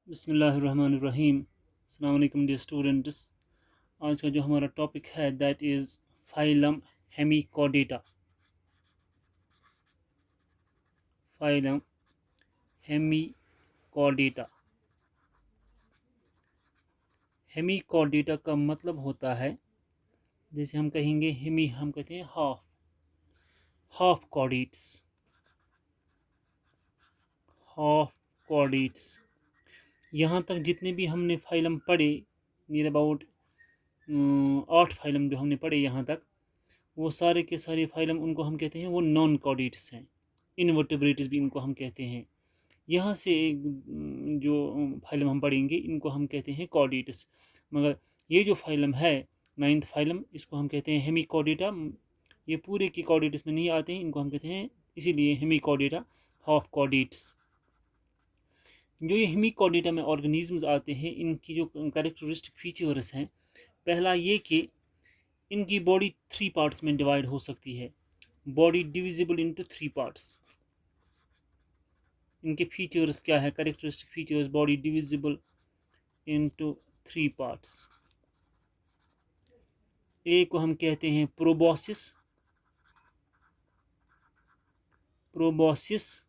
बिस्मिल्लाहिर्रहमानिर्रहीम। अस्सलाम वालेकुम डियर स्टूडेंट्स। आज का जो हमारा टॉपिक है that is phylum Hemichordata. Phylum Hemichordata. Hemichordata का मतलब होता है, जैसे हम कहेंगे हेमी, हम कहते हैं half, half chordates, half chordates. यहाँ तक जितने भी हमने फाइलम पढ़े, नियर अबाउट 8 फाइलम जो हमने पढ़े यहाँ तक, वो सारे के सारे फाइलम उनको हम कहते हैं वो नॉन कॉर्डेट्स हैं। इनवर्टिब्रेट्स भी इनको हम कहते हैं। यहाँ से एक जो फाइलम हम पढ़ेंगे इनको हम कहते हैं कॉर्डेट्स। मगर ये जो फाइलम है, नाइन्थ फाइलम, इसको हम कहते हैं हेमिकॉर्डेटा। ये पूरे के कॉर्डेट्स में नहीं आते हैं, इनको हम कहते हैं इसीलिए हेमिकॉर्डेटा, हाफ कॉर्डेट्स। जो ये हेमिकॉर्डेटा में ऑर्गेनिजम्स आते हैं, इनकी जो कैरेक्टरिस्टिक फीचर्स हैं, पहला ये कि इनकी बॉडी 3 पार्ट्स में डिवाइड हो सकती है। Body divisible into 3 parts. इनके फीचर्स क्या है, characteristic features, body divisible into 3 parts. एक को हम कहते हैं प्रोबॉसिस, प्रोबॉसिस।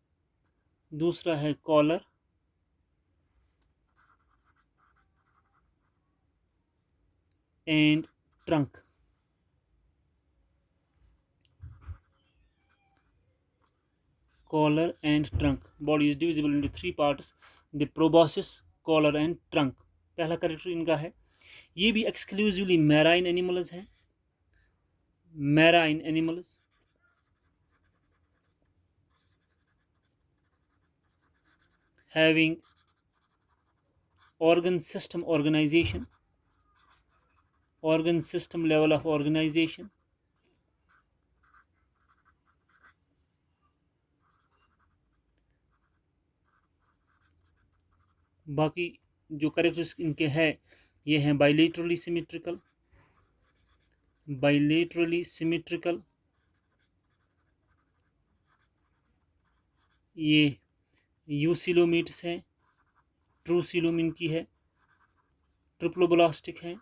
दूसरा है collar, and trunk. Collar and trunk, body is divisible into 3 parts, the proboscis, collar and trunk. पहला कैरेक्टर इनका है। ये भी एक्सक्लूसिवली मैराइन एनिमल्स हैं, marine animals. Having organ system organization, organ system level of organization, बाकी जो characters इनके हैं ये हैं बाइलेटरली सिमेट्रिकल, बाइलेटरली सिमेट्रिकल। ये यूसिलोमीट्स हैं, ट्रूसिलोम इनकी है, ट्रिप्लोब्लास्टिक हैं।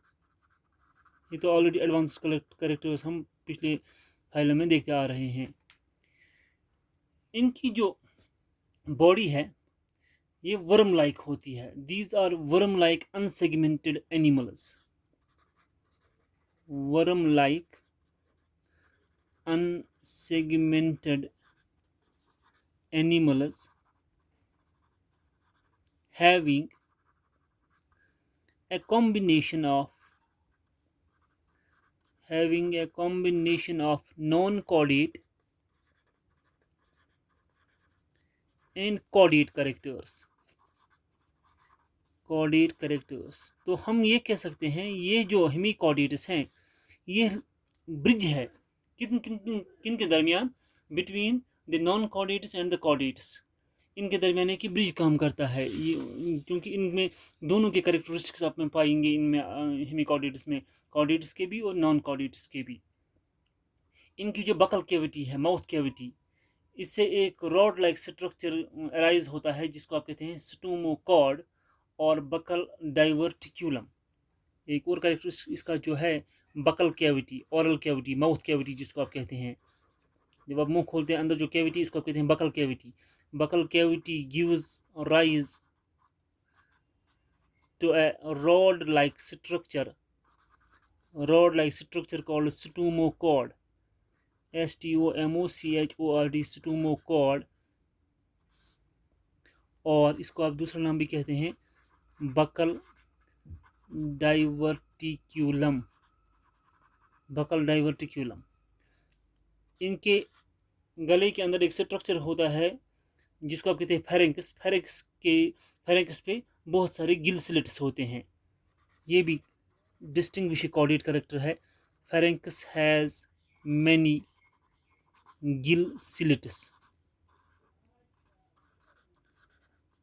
ये तो ऑलरेडी एडवांस करेक्टर्स हम पिछले फाइलों में देखते आ रहे हैं। इनकी जो बॉडी है ये वर्म लाइक होती है। These are worm like unsegmented animals, worm like unsegmented animals having a combination of non-chordate and chordate characters, chordate characters। तो हम ये कह सकते हैं ये जो हेमिकॉर्डेट्स हैं ये ब्रिज है किन किन किन के दरमियान, between the non chordates and the chordates. इनके दरमियान है कि ब्रिज काम करता है ये, क्योंकि इनमें दोनों के कैरेक्टरिस्टिक्स आप में पाएंगे, इनमें हेमिकॉर्डेट्स में, कॉर्डेट्स के भी और नॉन कॉर्डेट्स के भी। इनकी जो बकल कैविटी है, माउथ कैविटी, इससे एक रॉड लाइक स्ट्रक्चर अराइज होता है जिसको आप कहते हैं स्टोमोकॉर्ड और बकल डाइवर्टिक्यूलम। एक और कैरेक्टर इसका जो है buccal cavity, oral cavity, mouth cavity जिसको आप कहते हैं। जब आप मुंह खोलते हैं अंदर जो कैविटी इसको आप कहते हैं buccal cavity. Buccal cavity gives rise to a rod-like structure, rod-like structure called stomochord, STOMOCHORD, stomochord। और इसको आप दूसरा नाम भी कहते हैं बकल डाइवर्टिक्यूलम, बकल डाइवर्टिक्यूलम। इनके गले के अंदर एक स्ट्रक्चर होता है जिसको आप कहते हैं फेरेंक्स। फेरेंक्स पे बहुत सारे गिल स्लिट्स होते हैं। ये भी डिस्टिंग्विश कॉर्डेट करेक्टर है। Pharynx has many gill slits,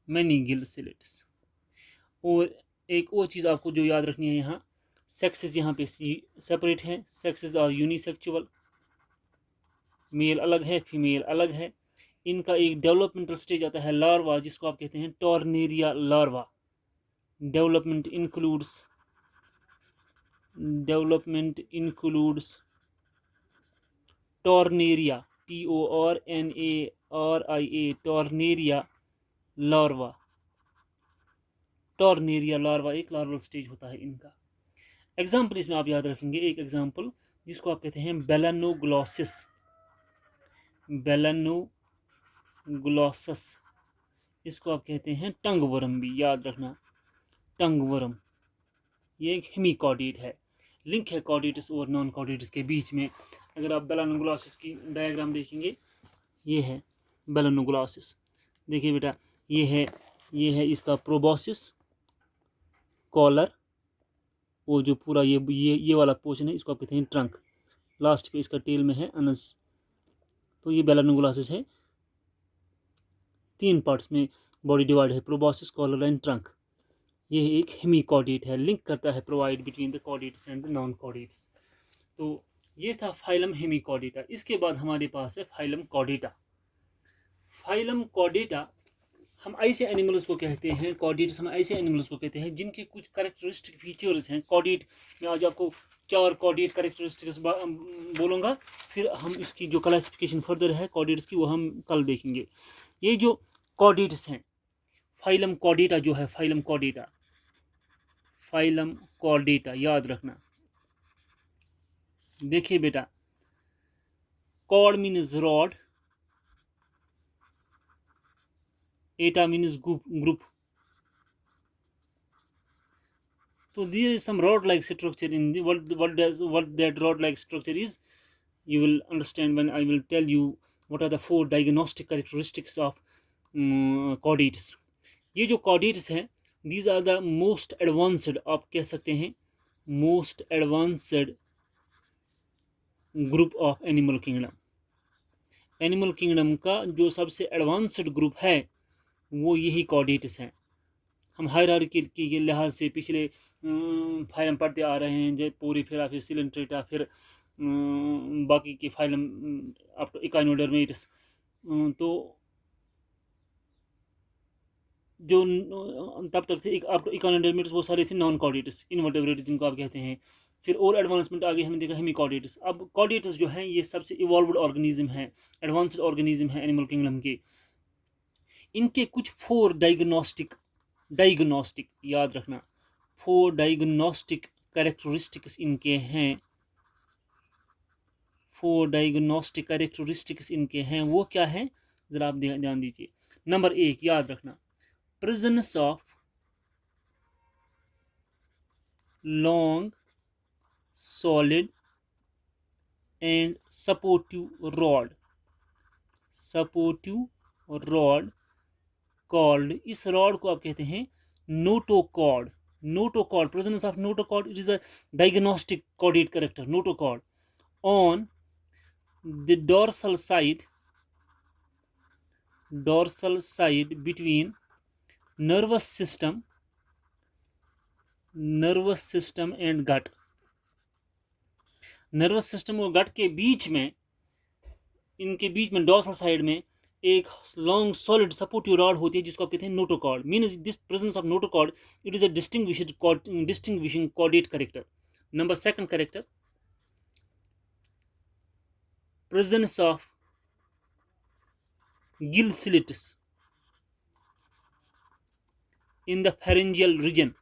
many gill slits. और एक और चीज़ आपको जो याद रखनी है, यहाँ सेक्सेस यहाँ पे सेपरेट हैं। सेक्सेस आर यूनिसेक्चुअल, मेल अलग है, फीमेल अलग है। इनका एक डेवलपमेंटल स्टेज आता है लार्वा, जिसको आप कहते हैं tornaria larva. Development includes tornaria, Tornaria, larva. Tornaria larva एक लार्वल स्टेज होता है इनका। एग्जाम्पल इसमें आप याद रखेंगे, एक एग्जाम्पल जिसको आप कहते हैं बेलानोग्लॉसिस। बेलानोग्लॉसस, इसको आप कहते हैं टंग वर्म भी, याद रखना टंग वर्म। ये एक हेमिकॉर्डेट है। लिंक है कॉर्डेटस और नॉन कॉर्डेटस के बीच में। अगर आप बेलानोग्लॉसिस की डायग्राम देखेंगे, ये है बेलानोग्लॉसिस। देखिए बेटा, ये है इसका प्रोबोसिस, कॉलर, वो जो पूरा ये वाला पोर्शन है इसको आप कहते हैं ट्रंक। लास्ट पे इसका टेल में है अनस। तो ये बेलानोग्लॉसिस है, 3 पार्ट्स में बॉडी डिवाइड है, प्रोबोसिस, कॉलर एंड ट्रंक। ये एक हेमिकॉर्डेट है, लिंक करता है, provide between the chordates and the non chordates. तो ये था फाइलम हेमिकॉर्डेटा। इसके बाद हमारे पास है फाइलम कॉर्डेटा। फाइलम कॉर्डेटा हम ऐसे एनिमल्स को कहते हैं, कॉर्डेट्स हम ऐसे एनिमल्स को कहते हैं जिनके कुछ कैरेक्टरिस्टिक फीचर्स हैं। कॉर्डेट मैं आज आपको 4 कॉर्डेट कैरेक्टरिस्टिक्स बोलूँगा, फिर हम इसकी जो क्लासिफिकेशन फर्दर है कॉर्डेट्स की वो हम कल देखेंगे। ये जो कॉर्डेट्स हैं, फाइलम कॉर्डेटा जो है, फाइलम कॉर्डेटा याद रखना। देखिए बेटा, cord means rod, Etah means group. So there is some rod-like structure in the what that rod-like structure is. You will understand when I will tell you what are the 4 diagnostic characteristics of chordates. ये जो chordates हैं, these are the most advanced, आप कह सकते हैं most advanced group of animal kingdom. Animal kingdom का जो सबसे एडवांस्ड ग्रुप है वो यही कॉर्डेट्स हैं। हम हायरार्की के लिहाज से पिछले फाइलम पढ़ते आ रहे हैं, जैसे पोरीफेरा, फिर सिलेंट्रेटा, फिर बाकी के फाइलम अप टू इकाइनोडर्मेटस। तो जो तब तक थे अप टू इकाइनोडर्मेटस वो सारे थे नॉन कॉर्डेट्स, इनवर्टेब्रेट्स जिनको आप कहते हैं। फिर और एडवांसमेंट आगे हमने देखा हेमिकॉर्डेट्स। अब कॉर्डेट्स जो हैं ये सबसे इवॉल्व्ड ऑर्गेनिज्म हैं, एडवांस्ड ऑर्गेनिज्म हैं एनिमल किंगडम के। इनके कुछ 4 डायग्नोस्टिक याद रखना, 4 डायग्नोस्टिक कैरेक्टरिस्टिक्स इनके हैं। 4 डायग्नोस्टिक कैरेक्टरिस्टिक्स इनके हैं, वो क्या है जरा आप ध्यान दीजिए। नंबर 1 याद रखना, presence of long solid and supportive rod called, इस रॉड को आप कहते हैं notochord. Presence of notochord, it is a diagnostic chordate character, notochord on the dorsal side between nervous system and gut। Nervous system और गट के बीच में, इनके बीच में डॉर्सल साइड में एक लॉन्ग सॉलिड सपोर्टिव रॉड होती है जिसको आप कहते हैं notochord. Means this presence of notochord, it is a distinguishing chordate character. Number 2 character, presence of gill slits in the pharyngeal region.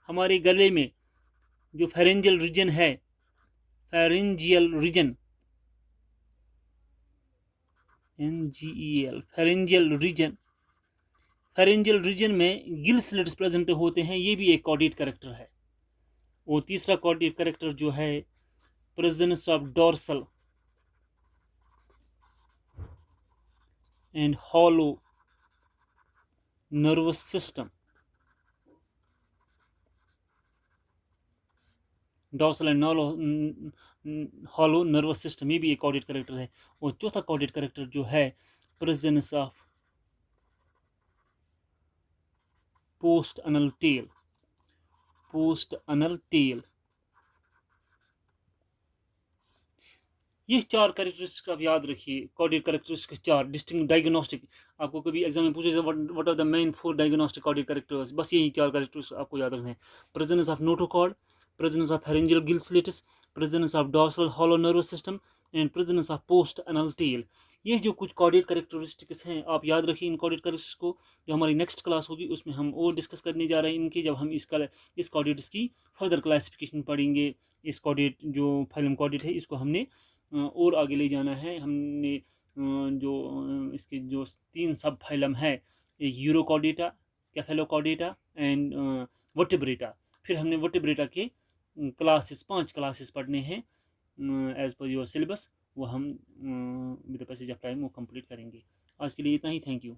हमारे गले में जो फेरेंजियल रीजन है, फेरेंजियल रीजन फेरेंजियल रीजन में गिल स्लिट्स प्रेजेंट होते हैं, ये भी एक कॉर्डेट कैरेक्टर है। और तीसरा कॉर्डेट कैरेक्टर जो है, presence of dorsal and hollow nervous system. Dorsal and hollow nervous system, ये भी एक कॉर्डेट कैरेक्टर है। और चौथा कॉर्डेट कैरेक्टर जो है, presence of post Anal tell. ये 4 कैरेक्टरिस्टिक्स आप याद रखिए, कॉर्डिएट कैरेक्टरिस्टिक्स 4 डिस्टिंक्ट डायग्नोस्टिक। आपको कभी एग्जाम में पूछे what are the main 4 diagnostic chordate characters, बस यही 4 कैरेक्टर्स आपको याद रखने हैं। Presence of notochord, presence of pharyngeal gill slits, presence of dorsal hollow nervous system and presence of post anal tail. ये जो कुछ कॉर्डिएट कैरेक्टरिस्टिक्स हैं आप याद रखिए इन कॉर्डिएट कैरेक्टर्स को। जो हमारी नेक्स्ट क्लास होगी उसमें हम और डिस्कस करने जा रहे हैं इनकी, जब हम इस कॉर्डिएट्स की फर्दर क्लासिफिकेशन पढ़ेंगे। इस कॉर्डिएट जो फाइलम कॉर्डिएट है इसको हमने और आगे ले जाना है। हमने जो इसके जो 3 सब फाइलम है, एक यूरोकॉर्डेटा, कैफेलोकॉर्डेटा एंड वर्टिब्रेटा। फिर हमने वर्टिब्रेटा के क्लासेस 5 क्लासेस पढ़ने हैं एज पर योर सिलेबस। वो हम with the passage of time वो कंप्लीट करेंगे। आज के लिए इतना ही। Thank you.